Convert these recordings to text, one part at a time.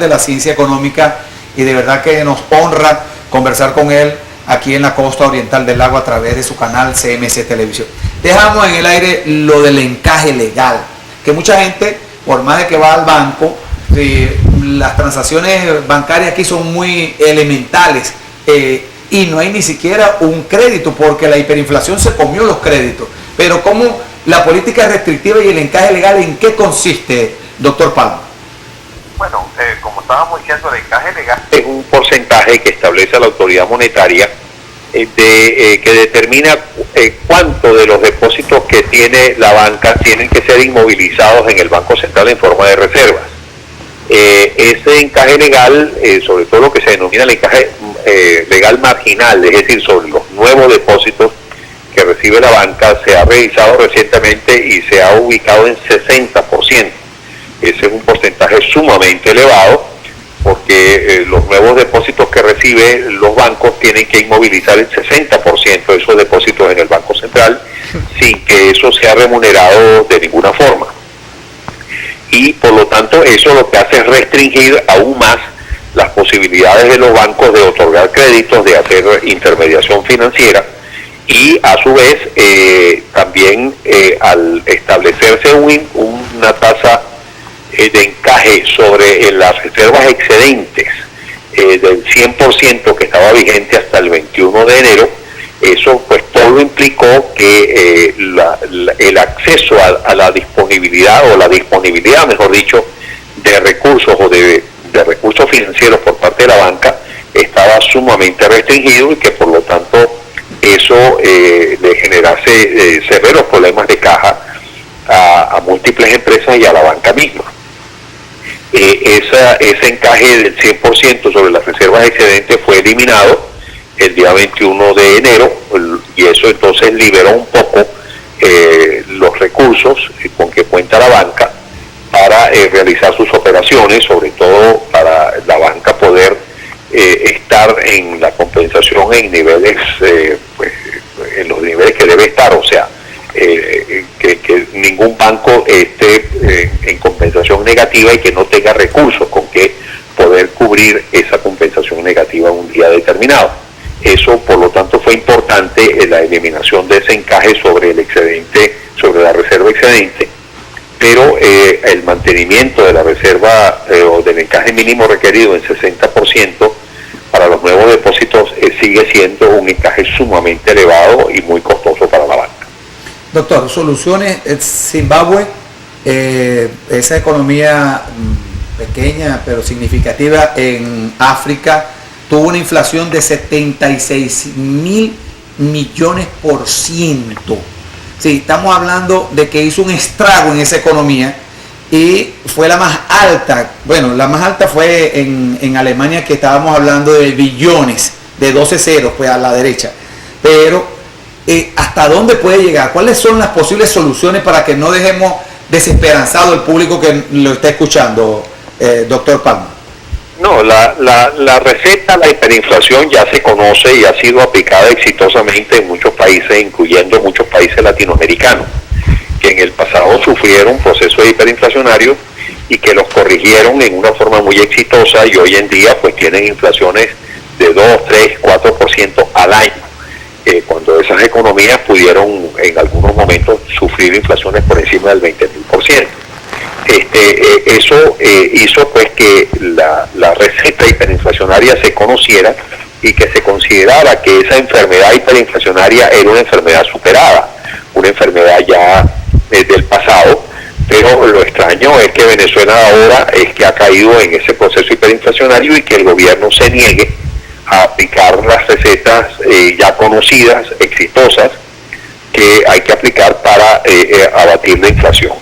de la ciencia económica, y de verdad que nos honra conversar con él aquí en la costa oriental del lago a través de su canal CMC Televisión. Dejamos en el aire lo del encaje legal, que mucha gente, por más de que va al banco, las transacciones bancarias aquí son muy elementales, y no hay ni siquiera un crédito porque la hiperinflación se comió los créditos. Pero ¿cómo la política restrictiva y el encaje legal, en qué consiste, doctor Palma? Bueno, como estábamos diciendo, el encaje legal es un porcentaje que establece la autoridad monetaria que determina cuánto de los depósitos que tiene la banca tienen que ser inmovilizados en el Banco Central en forma de reservas. Ese encaje legal, sobre todo lo que se denomina el encaje legal marginal, es decir, sobre los nuevos depósitos que recibe la banca, se ha revisado recientemente y se ha ubicado en 60%. Ese es un porcentaje sumamente elevado, porque los nuevos depósitos que reciben los bancos tienen que inmovilizar el 60% de esos depósitos en el Banco Central sin que eso sea remunerado de ninguna forma. Y por lo tanto eso lo que hace es restringir aún más las posibilidades de los bancos de otorgar créditos, de hacer intermediación financiera, y a su vez también al establecerse una tasa de encaje sobre las reservas excedentes del 100% que estaba vigente hasta el 21 de enero, eso pues todo implicó que el acceso a la disponibilidad, o la disponibilidad mejor dicho, de recursos o de recursos financieros por parte de la banca estaba sumamente restringido, y que por lo tanto eso le generase severos problemas de caja a múltiples empresas y a la banca misma. Ese encaje del 100% sobre las reservas excedentes fue eliminado el día 21 de enero, y eso entonces liberó un poco los recursos con que cuenta la banca para realizar sus operaciones, sobre todo para la banca poder estar en la compensación en niveles, en los niveles que debe estar, o sea, que ningún banco esté en compensación negativa y que no tenga recursos con que poder cubrir esa compensación negativa un día determinado. Eso, por lo tanto, fue importante la eliminación de ese encaje sobre el excedente, sobre la reserva excedente, pero el mantenimiento de la reserva o del encaje mínimo requerido en 60% para los nuevos depósitos sigue siendo un encaje sumamente elevado y muy costoso para la banca. Doctor, soluciones. Zimbabue, esa economía pequeña pero significativa en África, tuvo una inflación de 76.000 millones%. Sí, estamos hablando de que hizo un estrago en esa economía, y fue la más alta. Bueno, la más alta fue en Alemania, que estábamos hablando de billones, de 12 ceros, pues a la derecha. Pero ¿hasta dónde puede llegar? ¿Cuáles son las posibles soluciones para que no dejemos desesperanzado el público que lo está escuchando, doctor Palma? No, la receta a la hiperinflación ya se conoce y ha sido aplicada exitosamente en muchos países, incluyendo muchos países latinoamericanos, que en el pasado sufrieron procesos hiperinflacionarios y que los corrigieron en una forma muy exitosa, y hoy en día pues tienen inflaciones de 2, 3, 4% al año, cuando esas economías pudieron en algunos momentos sufrir inflaciones por encima del 20.000%. Eso hizo pues que la receta hiperinflacionaria se conociera y que se considerara que esa enfermedad hiperinflacionaria era una enfermedad superada, una enfermedad ya del pasado. Pero lo extraño es que Venezuela ahora es que ha caído en ese proceso hiperinflacionario, y que el gobierno se niegue a aplicar las recetas ya conocidas, exitosas, que hay que aplicar para abatir la inflación.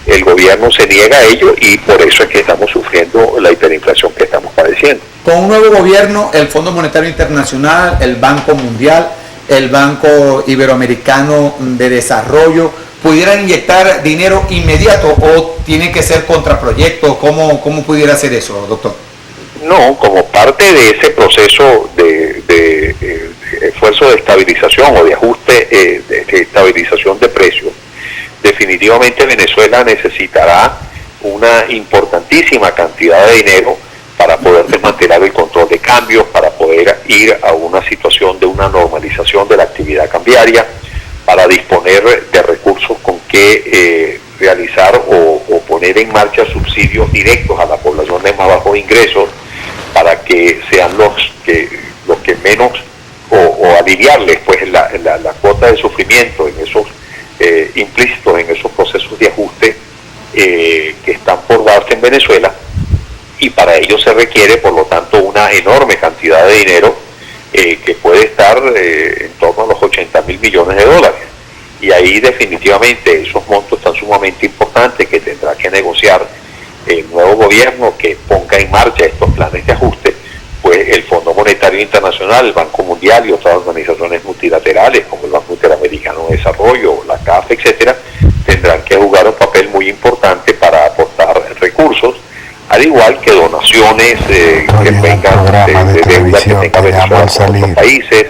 El gobierno se niega a ello, y por eso es que estamos sufriendo la hiperinflación que estamos padeciendo. Con un nuevo gobierno, el Fondo Monetario Internacional, el Banco Mundial, el Banco Iberoamericano de Desarrollo, ¿pudieran inyectar dinero inmediato o tiene que ser contraproyecto? ¿Cómo pudiera ser eso, doctor? No, como parte de ese proceso de esfuerzo de estabilización o de ajuste, de estabilización de precios, definitivamente Venezuela necesitará una importantísima cantidad de dinero cambios para poder ir a una situación de una normalización de la actividad cambiaria, para disponer de recursos con que realizar o poner en marcha subsidios directos a la población de más bajos ingresos, para que sean los que menos, o aliviarles pues la cuota de sufrimiento en esos implícitos en esos procesos de ajuste que están por darse en Venezuela. Y para ello se requiere, por lo tanto, una enorme cantidad de dinero que puede estar en torno a los 80.000 millones de dólares. Y ahí definitivamente esos montos tan sumamente importantes que tendrá que negociar el nuevo gobierno que ponga en marcha estos planes de ajuste, pues el Fondo Monetario Internacional, el Banco Mundial y otras organizaciones multilaterales como el Banco Interamericano de Desarrollo, la CAF, etcétera, tendrán que jugar un papel muy importante para aportar recursos, al igual que donaciones que vengan de deuda que tenga Venezuela con otros países,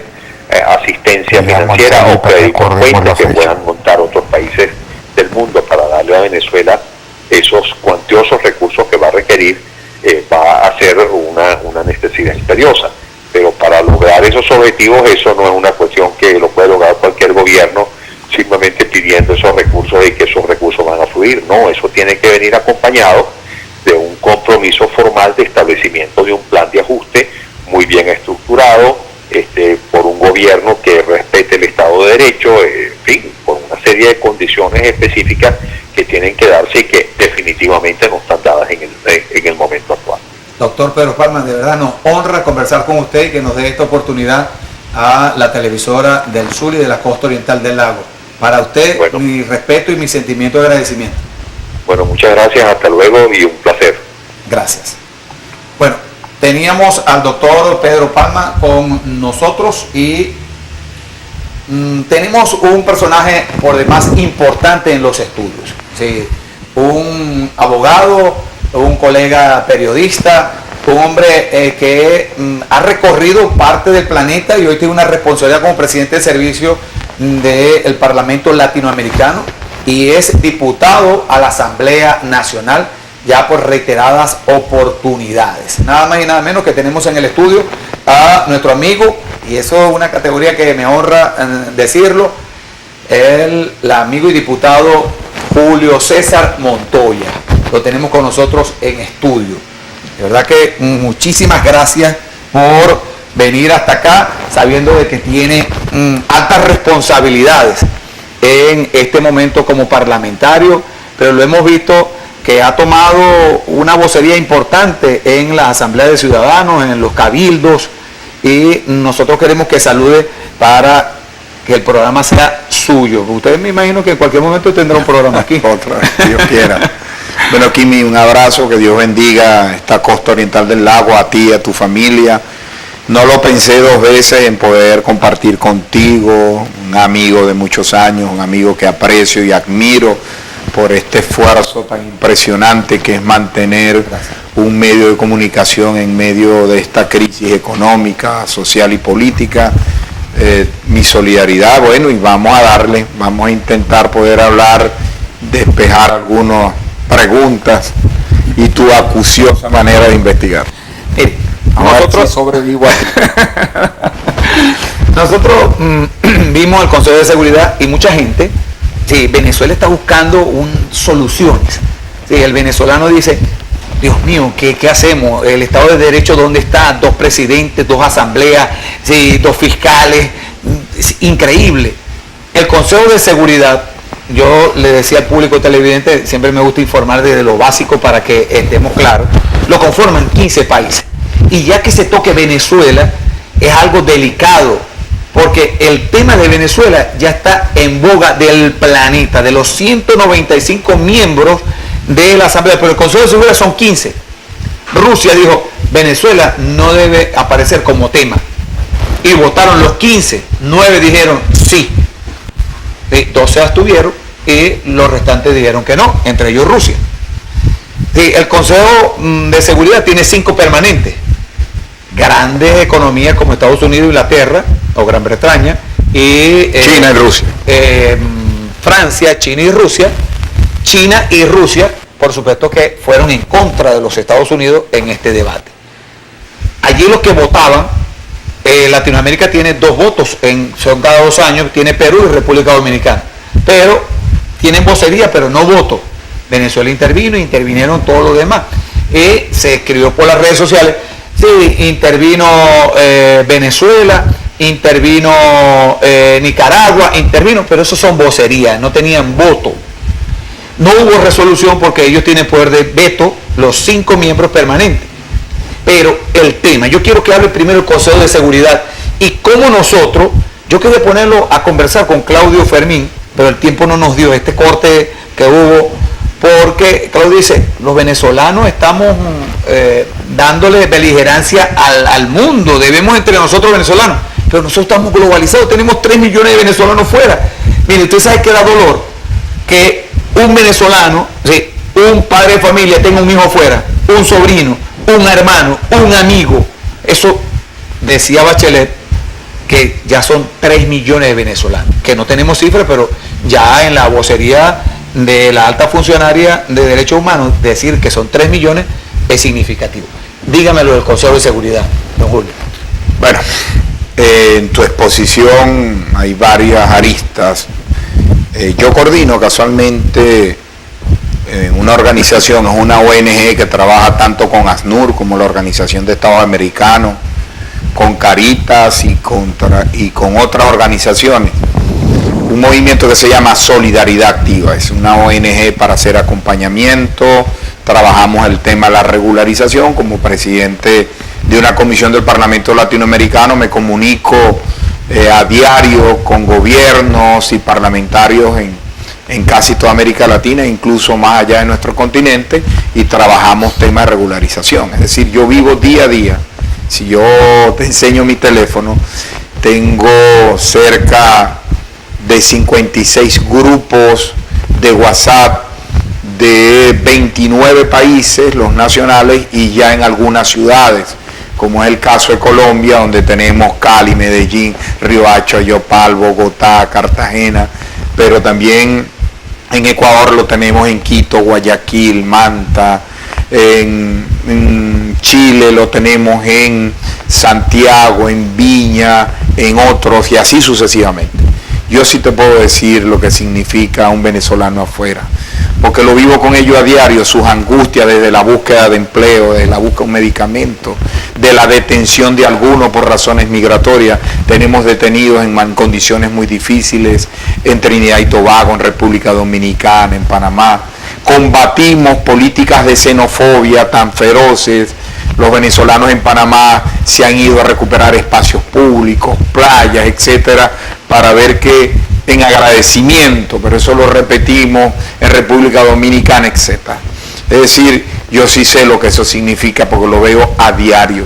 asistencia financiera o créditos cuentas que puedan montar otros países del mundo para darle a Venezuela esos cuantiosos recursos que va a requerir. Va a ser una necesidad imperiosa, pero para lograr esos objetivos, eso no es una cuestión que lo puede lograr cualquier gobierno simplemente pidiendo esos recursos y que esos recursos van a fluir. No, eso tiene que venir acompañado de un compromiso formal de establecimiento de un plan de ajuste muy bien estructurado, por un gobierno que respete el Estado de Derecho, en fin, por una serie de condiciones específicas que tienen que darse y que definitivamente no están dadas en el momento actual. Doctor Pedro Palma, de verdad nos honra conversar con usted y que nos dé esta oportunidad a la televisora del sur y de la costa oriental del lago. Para usted, bueno, mi respeto y mi sentimiento de agradecimiento. Bueno, muchas gracias, hasta luego y un placer. Gracias. Bueno, teníamos al doctor Pedro Palma con nosotros y tenemos un personaje por demás importante en los estudios. Sí, un abogado, un colega periodista, un hombre que ha recorrido parte del planeta y hoy tiene una responsabilidad como presidente de servicio del Parlamento Latinoamericano y es diputado a la Asamblea Nacional ya por reiteradas oportunidades. Nada más y nada menos que tenemos en el estudio a nuestro amigo, y eso es una categoría que me honra decirlo, el amigo y diputado Julio César Montoya. Lo tenemos con nosotros en estudio. De verdad que muchísimas gracias por venir hasta acá, sabiendo de que tiene altas responsabilidades en este momento como parlamentario, pero lo hemos visto que ha tomado una vocería importante en la Asamblea de Ciudadanos, en los cabildos, y nosotros queremos que salude para que el programa sea suyo. Ustedes me imagino que en cualquier momento tendrá un programa aquí. Otra vez, Dios quiera. Bueno, Kimi, un abrazo, que Dios bendiga esta costa oriental del lago, a ti, a tu familia. No lo pensé dos veces en poder compartir contigo, un amigo de muchos años, un amigo que aprecio y admiro por este esfuerzo tan impresionante que es mantener un medio de comunicación en medio de esta crisis económica, social y política. Mi solidaridad, bueno, y vamos a darle, vamos a intentar poder hablar, despejar algunas preguntas y tu acuciosa manera de investigar. Nosotros sobrevivo nosotros vimos el Consejo de Seguridad y mucha gente, sí, Venezuela está buscando soluciones. Sí, el venezolano dice, Dios mío, ¿qué hacemos? El Estado de Derecho, ¿dónde está? 2 presidentes, 2 asambleas, sí, 2 fiscales, es increíble. El Consejo de Seguridad, yo le decía al público televidente, siempre me gusta informar desde lo básico para que estemos claros, lo conforman 15 países. Y ya que se toque Venezuela, es algo delicado, porque el tema de Venezuela ya está en boga del planeta, de los 195 miembros de la Asamblea, pero el Consejo de Seguridad son 15. Rusia dijo, Venezuela no debe aparecer como tema. Y votaron los 15, 9 dijeron sí. 12 se abstuvieron y los restantes dijeron que no, entre ellos Rusia. Sí, el Consejo de Seguridad tiene 5 permanentes. Grandes economías como Estados Unidos, Inglaterra o Gran Bretaña y China y Rusia. Francia, China y Rusia. China y Rusia, por supuesto que fueron en contra de los Estados Unidos en este debate. allí los que votaban, Latinoamérica tiene 2 votos, son cada 2 años, tiene Perú y República Dominicana, pero tienen vocería, pero no voto. Venezuela intervinieron todos los demás. Se escribió por las redes sociales, sí, intervino Venezuela, intervino Nicaragua, pero esos son vocerías, no tenían voto. No hubo resolución porque ellos tienen poder de veto, los 5 miembros permanentes. Pero el tema, yo quiero que hable primero el Consejo de Seguridad y cómo nosotros, yo quería ponerlo a conversar con Claudio Fermín, pero el tiempo no nos dio este corte que hubo, porque Claudio dice, los venezolanos estamos dándole beligerancia al mundo, debemos entre nosotros venezolanos, pero nosotros estamos globalizados, tenemos 3 millones de venezolanos fuera. Mire, usted sabe que da dolor que un venezolano, sí, un padre de familia tenga un hijo fuera, un sobrino, un hermano, un amigo. Eso decía Bachelet, que ya son 3 millones de venezolanos, que no tenemos cifras, pero ya en la vocería de la alta funcionaria de Derechos Humanos, decir que son 3 millones es significativo. Dígamelo del Consejo de Seguridad, don Julio. Bueno, en tu exposición hay varias aristas. Yo coordino casualmente una organización, es una ONG que trabaja tanto con ASNUR como la Organización de Estados Americanos, con Caritas y con otras organizaciones. Un movimiento que se llama Solidaridad Activa, es una ONG para hacer acompañamiento, trabajamos el tema de la regularización. Como presidente de una comisión del Parlamento Latinoamericano me comunico a diario con gobiernos y parlamentarios en casi toda América Latina, incluso más allá de nuestro continente, y trabajamos temas de regularización. Es decir, yo vivo día a día. Si yo te enseño mi teléfono, tengo cerca de 56 grupos de WhatsApp de 29 países, los nacionales, y ya en algunas ciudades, como es el caso de Colombia, donde tenemos Cali, Medellín, Riohacha, Yopal, Bogotá, Cartagena, pero también en Ecuador lo tenemos en Quito, Guayaquil, Manta, en Chile lo tenemos en Santiago, en Viña, en otros, y así sucesivamente. Yo sí te puedo decir lo que significa un venezolano afuera, porque lo vivo con ellos a diario, sus angustias desde la búsqueda de empleo, desde la búsqueda de un medicamento, de la detención de algunos por razones migratorias. Tenemos detenidos en condiciones muy difíciles en Trinidad y Tobago, en República Dominicana, en Panamá. Combatimos políticas de xenofobia tan feroces. Los venezolanos en Panamá se han ido a recuperar espacios públicos, playas, etcétera, para ver que en agradecimiento, pero eso lo repetimos en República Dominicana, etcétera. Es decir, yo sí sé lo que eso significa porque lo veo a diario.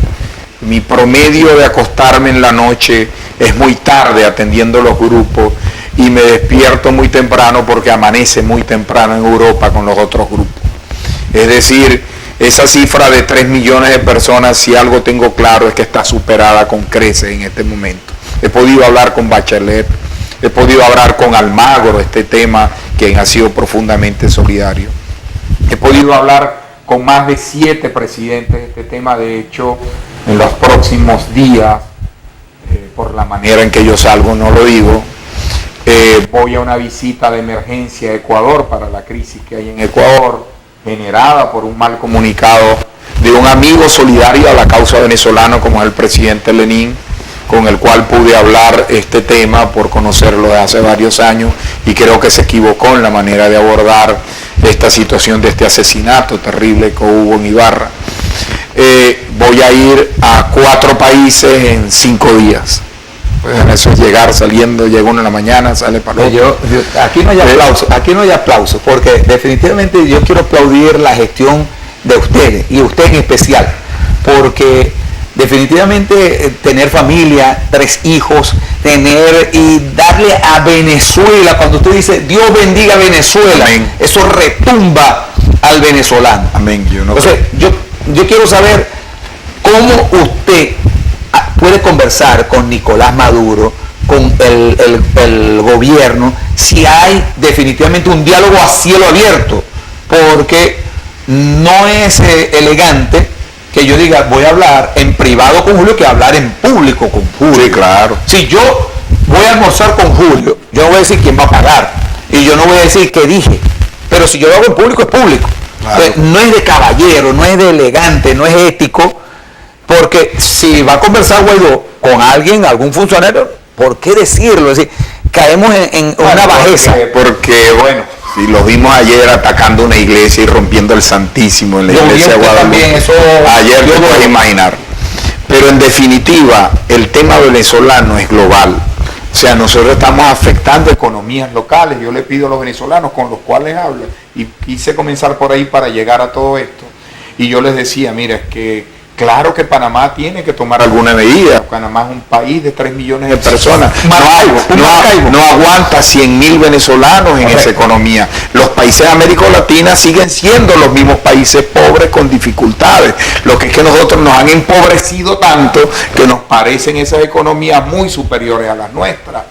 Mi promedio de acostarme en la noche es muy tarde atendiendo los grupos y me despierto muy temprano porque amanece muy temprano en Europa con los otros grupos. Es decir, esa cifra de 3 millones de personas, si algo tengo claro es que está superada con creces en este momento. He podido hablar con Bachelet, he podido hablar con Almagro, este tema, quien ha sido profundamente solidario. He podido hablar con más de 7 presidentes de este tema. De hecho, en los próximos días, por la manera en que yo salgo, no lo digo, voy a una visita de emergencia a Ecuador para la crisis que hay en Ecuador, generada por un mal comunicado de un amigo solidario a la causa venezolana como es el presidente Lenín, con el cual pude hablar este tema por conocerlo de hace varios años, y creo que se equivocó en la manera de abordar esta situación de este asesinato terrible que hubo en Ibarra. Voy a ir a 4 países en 5 días. Pues eso es llegar, saliendo, llega uno en la mañana, sale para el otro. Aquí no hay aplauso, porque definitivamente yo quiero aplaudir la gestión de ustedes, y usted en especial, porque definitivamente tener familia, 3 hijos, tener y darle a Venezuela, cuando usted dice Dios bendiga a Venezuela, amén, eso retumba al venezolano. Amén. Entonces, yo quiero saber cómo usted puede conversar con Nicolás Maduro, con el gobierno, si hay definitivamente un diálogo a cielo abierto, porque no es elegante que yo diga, voy a hablar en privado con Julio que hablar en público con Julio. Sí, claro. Si yo voy a almorzar con Julio, yo no voy a decir quién va a pagar y yo no voy a decir qué dije, pero si yo lo hago en público es público. Claro. Entonces, no es de caballero, no es de elegante, no es ético, porque si va a conversar Guaidó con alguien, algún funcionario, ¿por qué decirlo? Es decir, caemos en una bajeza. Porque, bueno, si lo vimos ayer atacando una iglesia y rompiendo el Santísimo en la iglesia de Guadalupe. También, eso, ayer te puedes imaginar. Pero en definitiva, el tema venezolano es global. O sea, nosotros estamos afectando economías locales. Yo le pido a los venezolanos con los cuales hablo, y quise comenzar por ahí para llegar a todo esto. Y yo les decía, mira, es que claro que Panamá tiene que tomar alguna medida. Panamá es un país de 3 millones de personas. No aguanta 100.000 venezolanos en esa economía. Los países de América Latina siguen siendo los mismos países pobres con dificultades. Lo que es que nosotros nos han empobrecido tanto que nos parecen esas economías muy superiores a las nuestras.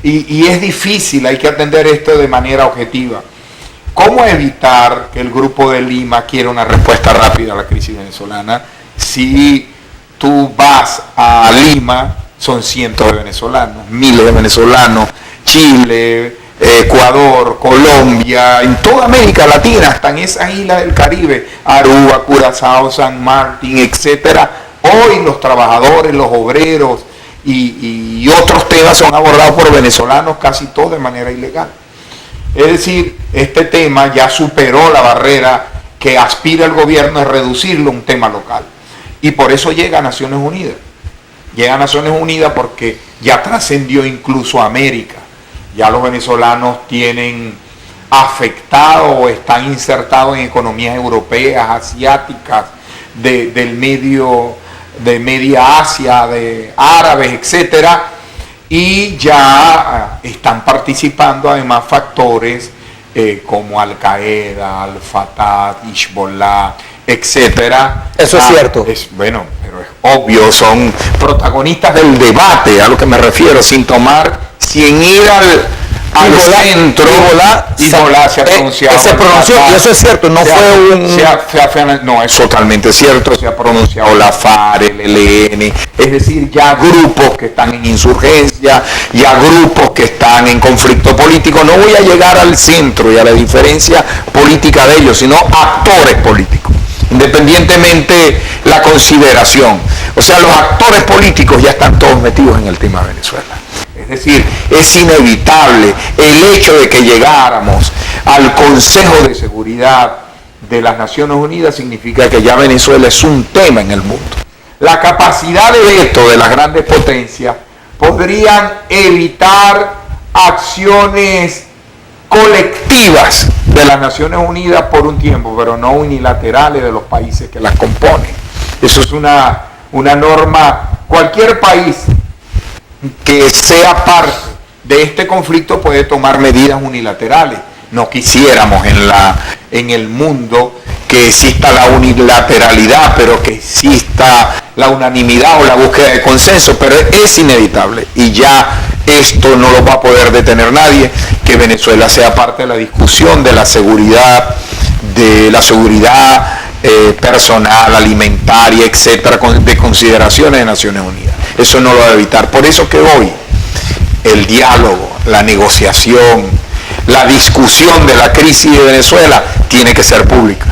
Y es difícil, hay que atender esto de manera objetiva. ¿Cómo evitar que el Grupo de Lima quiera una respuesta rápida a la crisis venezolana? Si tú vas a Lima, son cientos de venezolanos, miles de venezolanos, Chile, Ecuador, Colombia, en toda América Latina, hasta en esas islas del Caribe, Aruba, Curazao, San Martín, etcétera. Hoy los trabajadores, los obreros y otros temas son abordados por venezolanos, casi todos de manera ilegal. Es decir, este tema ya superó la barrera que aspira el gobierno de reducirlo a un tema local. Y por eso llega a Naciones Unidas. Llega a Naciones Unidas porque ya trascendió incluso a América. Ya los venezolanos tienen afectado o están insertados en economías europeas, asiáticas, de media Asia, de árabes, etcétera. Y ya están participando además factores como Al Qaeda, Al Fatah, Hezbollah, etcétera. Eso es cierto. Bueno, pero es obvio, son protagonistas del debate, a lo que me refiero, sin ir al centro. Hezbollah se ha pronunciado. Se pronunció, y eso es cierto, no fue un... No, es totalmente cierto, se ha pronunciado la FARC, el ELN, es decir, ya grupos que están en insurgencia, ya grupos que están en conflicto político. No voy a llegar al centro y a la diferencia política de ellos, sino actores políticos, independientemente la consideración. O sea, los actores políticos ya están todos metidos en el tema de Venezuela. Es decir, es inevitable el hecho de que llegáramos al Consejo de Seguridad de las Naciones Unidas significa que ya Venezuela es un tema en el mundo. La capacidad de veto de las grandes potencias podrían evitar acciones colectivas de las Naciones Unidas por un tiempo, pero no unilaterales de los países que las componen. Eso es una norma. Cualquier país que sea parte de este conflicto puede tomar medidas unilaterales. No quisiéramos en el mundo que exista la unilateralidad, pero que exista la unanimidad o la búsqueda de consenso, pero es inevitable y ya esto no lo va a poder detener nadie, que Venezuela sea parte de la discusión de la seguridad personal, alimentaria, etcétera, de consideraciones de Naciones Unidas. Eso no lo va a evitar. Por eso que hoy el diálogo, la negociación, la discusión de la crisis de Venezuela tiene que ser pública.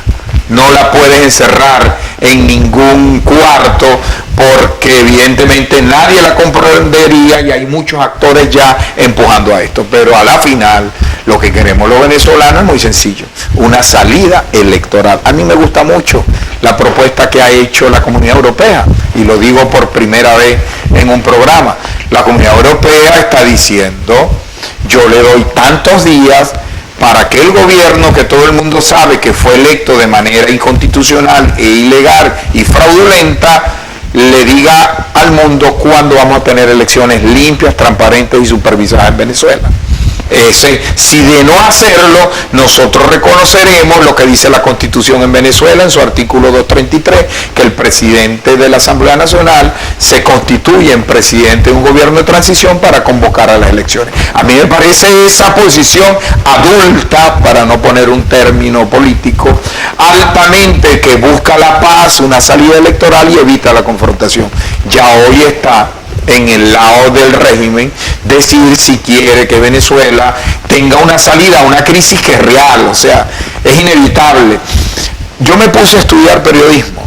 No la puedes encerrar en ningún cuarto porque evidentemente nadie la comprendería y hay muchos actores ya empujando a esto. Pero a la final lo que queremos los venezolanos es muy sencillo, una salida electoral. A mí me gusta mucho la propuesta que ha hecho la Comunidad Europea y lo digo por primera vez en un programa. La Comunidad Europea está diciendo, yo le doy tantos días para que el gobierno, que todo el mundo sabe que fue electo de manera inconstitucional e ilegal y fraudulenta, le diga al mundo cuándo vamos a tener elecciones limpias, transparentes y supervisadas en Venezuela. Si de no hacerlo, nosotros reconoceremos lo que dice la Constitución en Venezuela en su artículo 233, que el presidente de la Asamblea Nacional se constituye en presidente de un gobierno de transición para convocar a las elecciones. A mí me parece esa posición adulta, para no poner un término político, altamente, que busca la paz, una salida electoral y evita la confrontación. Ya hoy está en el lado del régimen decir si quiere que Venezuela tenga una salida a una crisis que es real, o sea, es inevitable. Yo me puse a estudiar periodismo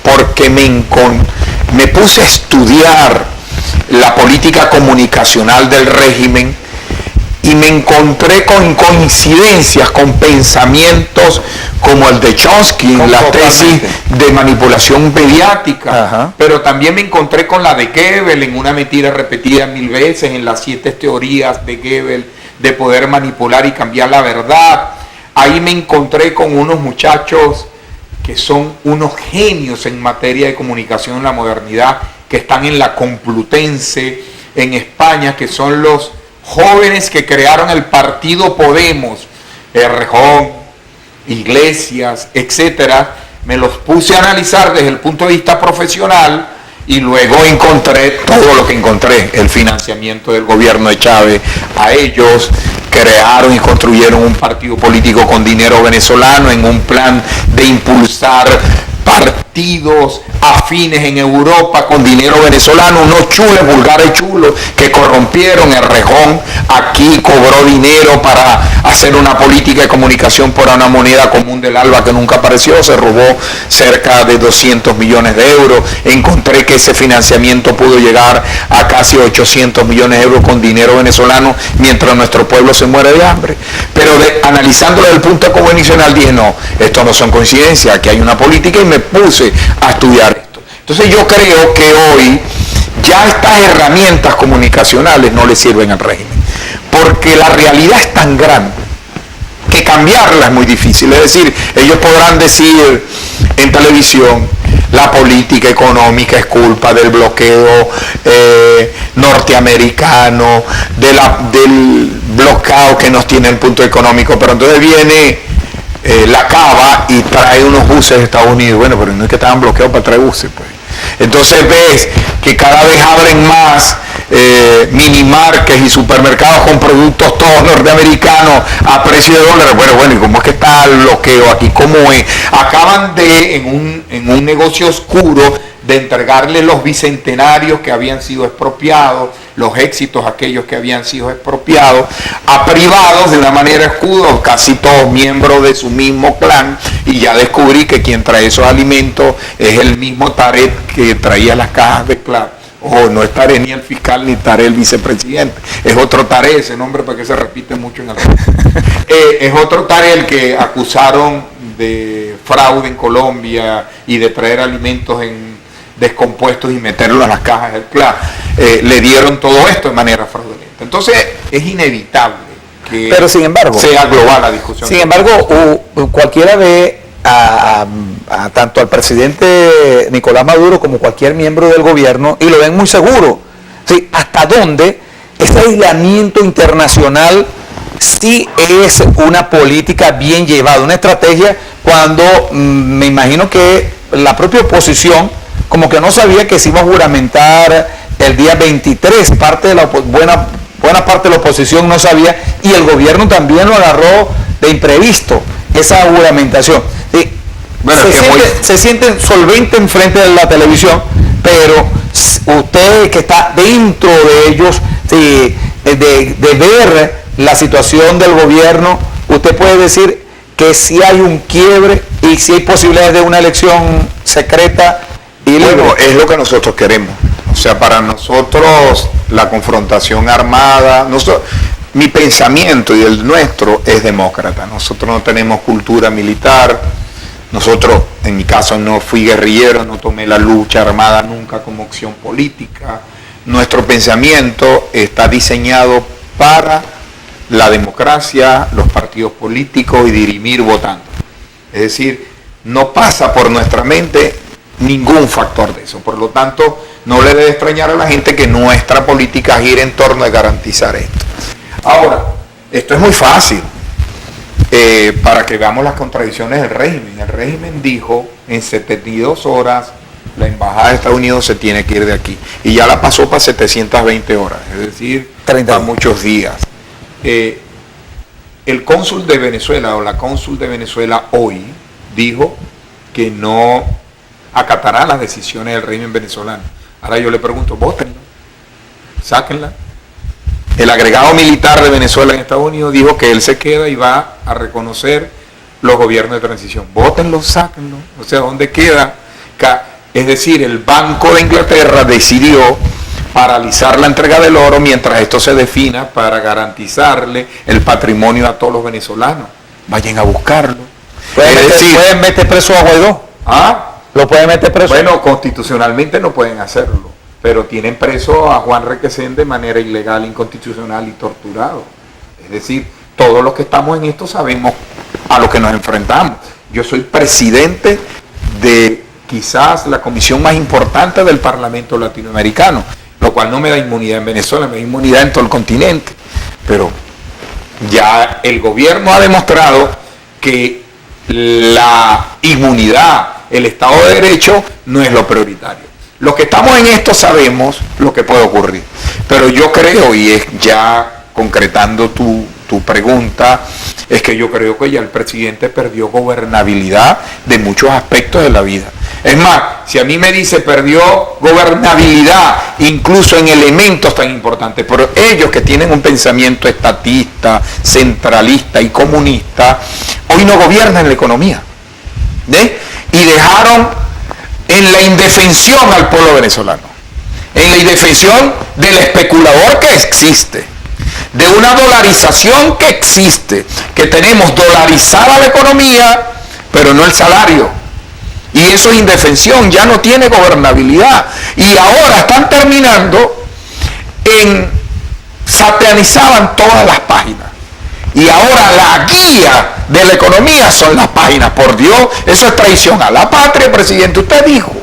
porque me puse a estudiar la política comunicacional del régimen y me encontré con coincidencias, con pensamientos como el de Chomsky, la tesis de manipulación mediática. Ajá. Pero también me encontré con la de Goebbels, en una mentira repetida 1000 veces, en las 7 teorías de Goebbels de poder manipular y cambiar la verdad. Ahí me encontré con unos muchachos que son unos genios en materia de comunicación en la modernidad, que están en la Complutense, en España, que son los jóvenes que crearon el partido Podemos, Errejón, Iglesias, etcétera. Me los puse a analizar desde el punto de vista profesional y luego encontré todo lo que encontré: el financiamiento del gobierno de Chávez a ellos, crearon y construyeron un partido político con dinero venezolano en un plan de impulsar partidos afines en Europa con dinero venezolano, unos chules, vulgares chulos, que corrompieron. Errejón aquí cobró dinero para hacer una política de comunicación por una moneda común del ALBA que nunca apareció, se robó cerca de 200 millones de euros. Encontré que ese financiamiento pudo llegar a casi 800 millones de euros con dinero venezolano, mientras nuestro pueblo se muere de hambre. Pero analizándolo desde el punto convencional dije, no, esto no son coincidencias, aquí hay una política, y me puse a estudiar esto. Entonces yo creo que hoy ya estas herramientas comunicacionales no le sirven al régimen, porque la realidad es tan grande que cambiarla es muy difícil. Es decir, ellos podrán decir en televisión: la política económica es culpa del bloqueo norteamericano, del bloqueo que nos tiene el punto económico, pero entonces viene la Cava y trae unos buses de Estados Unidos. Bueno, pero no es que estaban bloqueados para traer buses, pues. Entonces ves que cada vez abren más minimarkets y supermercados con productos todos norteamericanos a precio de dólares. Bueno, ¿y cómo es que está el bloqueo aquí? ¿Cómo es? Acaban de, en un negocio oscuro, de entregarle los bicentenarios que habían sido expropiados, los éxitos aquellos que habían sido expropiados, a privados de una manera escudo, casi todos miembros de su mismo clan, y ya descubrí que quien trae esos alimentos es el mismo Taret que traía las cajas de clave. Ojo, no es Taret ni el fiscal ni Taret el vicepresidente, es otro Taret, ese nombre para que se repite mucho en el es otro Taret el que acusaron de fraude en Colombia y de traer alimentos en descompuestos y meterlo en las cajas del CLA. Le dieron todo esto de manera fraudulenta. Entonces es inevitable que, pero sin embargo, sea global la discusión. Sin embargo, cualquiera ve tanto al presidente Nicolás Maduro como cualquier miembro del gobierno y lo ven muy seguro. ¿Sí? ¿Hasta dónde ese aislamiento internacional sí es una política bien llevada, una estrategia, cuando me imagino que la propia oposición como que no sabía que se iba a juramentar el día 23, buena parte de la oposición no sabía, y el gobierno también lo agarró de imprevisto, esa juramentación. Bueno, se sienten solventes enfrente de la televisión, pero usted que está dentro de ellos, de ver la situación del gobierno, usted puede decir que si hay un quiebre y si hay posibilidades de una elección secreta. Y bueno, es lo que nosotros queremos. O sea, para nosotros la confrontación armada, mi pensamiento y el nuestro es demócrata. Nosotros no tenemos cultura militar. Nosotros, en mi caso, no fui guerrillero, no tomé la lucha armada nunca como opción política. Nuestro pensamiento está diseñado para la democracia, los partidos políticos y dirimir votando. Es decir, no pasa por nuestra mente ningún factor de eso. Por lo tanto, no le debe extrañar a la gente que nuestra política gira en torno a garantizar esto. Ahora, esto es muy fácil, para que veamos las contradicciones del régimen. El régimen dijo, en 72 horas, la embajada de Estados Unidos se tiene que ir de aquí. Y ya la pasó para 720 horas, es decir, 30 muchos días. El cónsul de Venezuela o la cónsul de Venezuela hoy dijo que no acatará las decisiones del régimen venezolano. Ahora yo le pregunto, vótenla, sáquenla. El agregado militar de Venezuela en Estados Unidos dijo que él se queda y va a reconocer los gobiernos de transición. Vótenlo, sáquenlo. O sea, ¿dónde queda? Es decir, el Banco de Inglaterra decidió paralizar la entrega del oro mientras esto se defina para garantizarle el patrimonio a todos los venezolanos. Vayan a buscarlo. ¿Pueden meter preso a Guaidó? ¿Ah? ¿Lo pueden meter preso? Bueno, constitucionalmente no pueden hacerlo, pero tienen preso a Juan Requesén de manera ilegal, inconstitucional y torturado. Es decir, todos los que estamos en esto sabemos a lo que nos enfrentamos. Yo soy presidente de quizás la comisión más importante del Parlamento latinoamericano, lo cual no me da inmunidad en Venezuela, me da inmunidad en todo el continente. Pero ya el gobierno ha demostrado que la inmunidad, el Estado de Derecho no es lo prioritario. Los que estamos en esto sabemos lo que puede ocurrir. Pero yo creo, y es ya concretando tu pregunta, es que yo creo que ya el presidente perdió gobernabilidad de muchos aspectos de la vida. Es más, si a mí me dice perdió gobernabilidad, incluso en elementos tan importantes, pero ellos que tienen un pensamiento estatista, centralista y comunista, hoy no gobiernan la economía. Y dejaron en la indefensión al pueblo venezolano, en la indefensión del especulador que existe, de una dolarización que existe, que tenemos dolarizada la economía, pero no el salario. Y eso es indefensión, ya no tiene gobernabilidad. Y ahora están terminando satanizaban todas las páginas. Y ahora la guía de la economía son las páginas. Por Dios, eso es traición a la patria, presidente. Usted dijo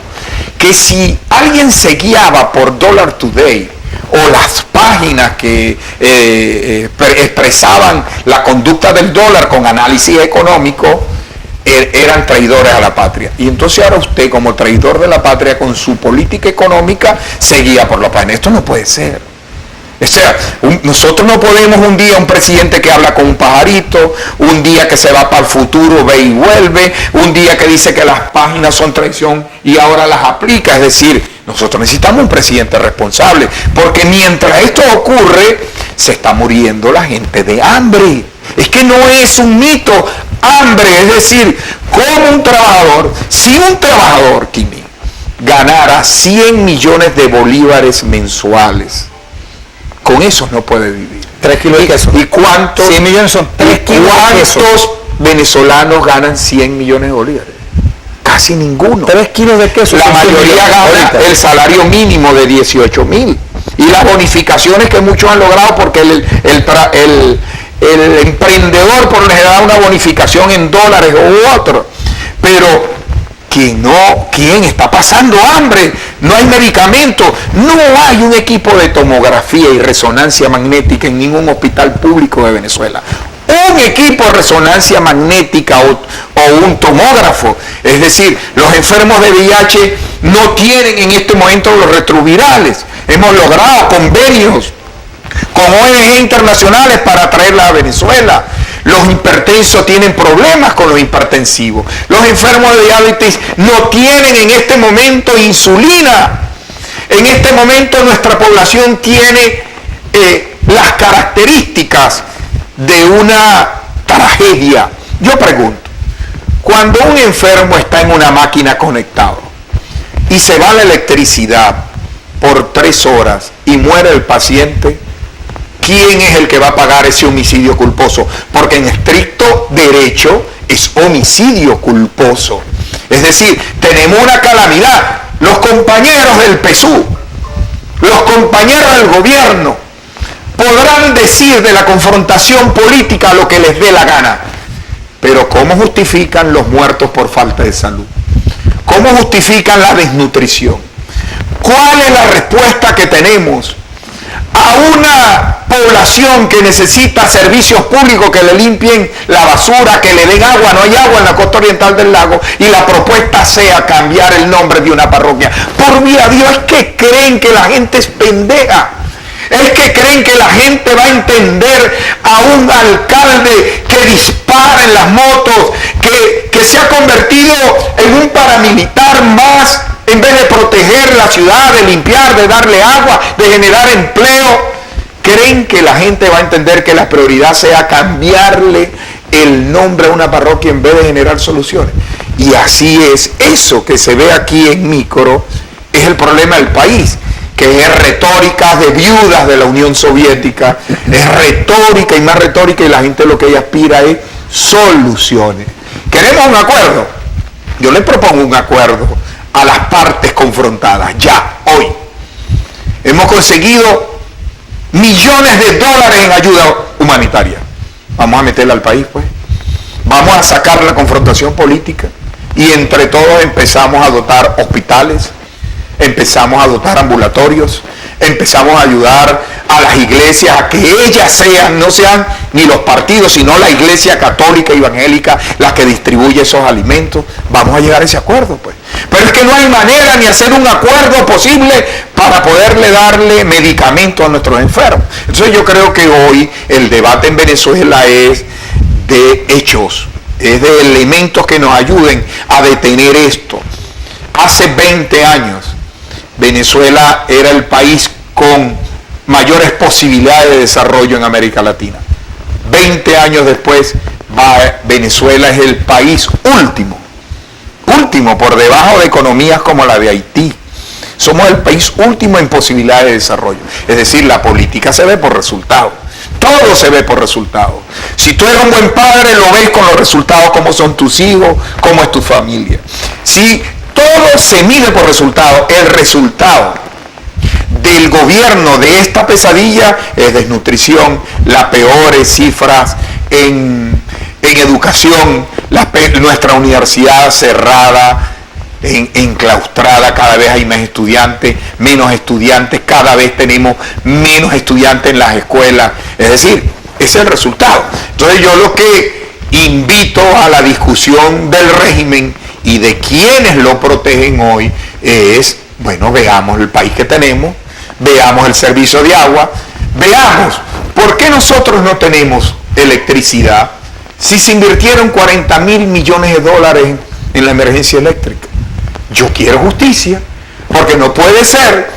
que si alguien se guiaba por Dollar Today o las páginas que expresaban la conducta del dólar con análisis económico, eran traidores a la patria. Y entonces ahora usted, como traidor de la patria, con su política económica, se guía por la página. Esto no puede ser. O sea, nosotros no podemos un día un presidente que habla con un pajarito, un día que se va para el futuro, ve y vuelve, un día que dice que las páginas son traición y ahora las aplica. Es decir, nosotros necesitamos un presidente responsable, porque mientras esto ocurre, se está muriendo la gente de hambre. Es que no es un mito, hambre, es decir, como un trabajador, si un trabajador, Kimi, ganara 100 millones de bolívares mensuales, con eso no puede vivir. 3 kilos de queso. ¿Y cuántos? 100 millones son 3 kilos de queso. ¿Cuántos venezolanos ganan 100 millones de bolívares? Casi ninguno. 3 kilos de queso. La mayoría gana el salario mínimo de 18,000. Y las bonificaciones que muchos han logrado porque el emprendedor por lo general da una bonificación en dólares u otro. Pero ¿quién está pasando hambre? No hay medicamentos, no hay un equipo de tomografía y resonancia magnética en ningún hospital público de Venezuela. Un equipo de resonancia magnética o un tomógrafo. Es decir, los enfermos de VIH no tienen en este momento los retrovirales. Hemos logrado convenios con ONG internacionales para traerla a Venezuela. Los hipertensos tienen problemas con los hipertensivos. Los enfermos de diabetes no tienen en este momento insulina. En este momento nuestra población tiene las características de una tragedia. Yo pregunto, cuando un enfermo está en una máquina conectado y se va la electricidad por 3 horas y muere el paciente, ¿quién es el que va a pagar ese homicidio culposo? Porque en estricto derecho es homicidio culposo. Es decir, tenemos una calamidad. Los compañeros del PSUV, los compañeros del gobierno, podrán decir de la confrontación política lo que les dé la gana. Pero ¿cómo justifican los muertos por falta de salud? ¿Cómo justifican la desnutrición? ¿Cuál es la respuesta que tenemos a una población que necesita servicios públicos, que le limpien la basura, que le den agua. No hay agua en la costa oriental del lago, y la propuesta sea cambiar el nombre de una parroquia. Por vida Dios, es que creen que la gente es pendeja. Es que creen que la gente va a entender a un alcalde que dispara en las motos, que se ha convertido en un paramilitar más, en vez de proteger la ciudad, de limpiar, de darle agua, de generar empleo. Creen que la gente va a entender que la prioridad sea cambiarle el nombre a una parroquia en vez de generar soluciones. Y así es. Eso que se ve aquí en micro es el problema del país, que es retórica de viudas de la Unión Soviética, es retórica y más retórica, y la gente lo que ella aspira es soluciones. ¿Queremos un acuerdo? Yo le propongo un acuerdo a las partes confrontadas, ya, hoy. Hemos conseguido millones de dólares en ayuda humanitaria. Vamos a meterla al país, pues. Vamos a sacar la confrontación política y entre todos empezamos a dotar hospitales, empezamos a dotar ambulatorios, empezamos a ayudar a las iglesias a que ellas sean, no sean ni los partidos, sino la iglesia católica evangélica la que distribuye esos alimentos. Vamos a llegar a ese acuerdo, pues. Pero es que no hay manera ni hacer un acuerdo posible para poderle darle medicamentos a nuestros enfermos. Entonces yo creo que hoy el debate en Venezuela es de hechos, es de elementos que nos ayuden a detener esto. Hace 20 años Venezuela era el país con mayores posibilidades de desarrollo en América Latina. 20 años después, Venezuela es el país último por debajo de economías como la de Haití. Somos el país último en posibilidades de desarrollo. Es decir, la política se ve por resultados. Todo se ve por resultados. Si tú eres un buen padre, lo ves con los resultados, cómo son tus hijos, cómo es tu familia. Si todo se mide por resultados, el resultado del gobierno de esta pesadilla es desnutrición, las peores cifras en educación, nuestra universidad cerrada, enclaustrada, cada vez hay más estudiantes, menos estudiantes, cada vez tenemos menos estudiantes en las escuelas. Es decir, ese es el resultado. Entonces yo lo que invito a la discusión del régimen y de quienes lo protegen hoy es, bueno, veamos el país que tenemos, veamos el servicio de agua, veamos por qué nosotros no tenemos electricidad si se invirtieron 40.000 millones de dólares en la emergencia eléctrica. Yo quiero justicia, porque no puede ser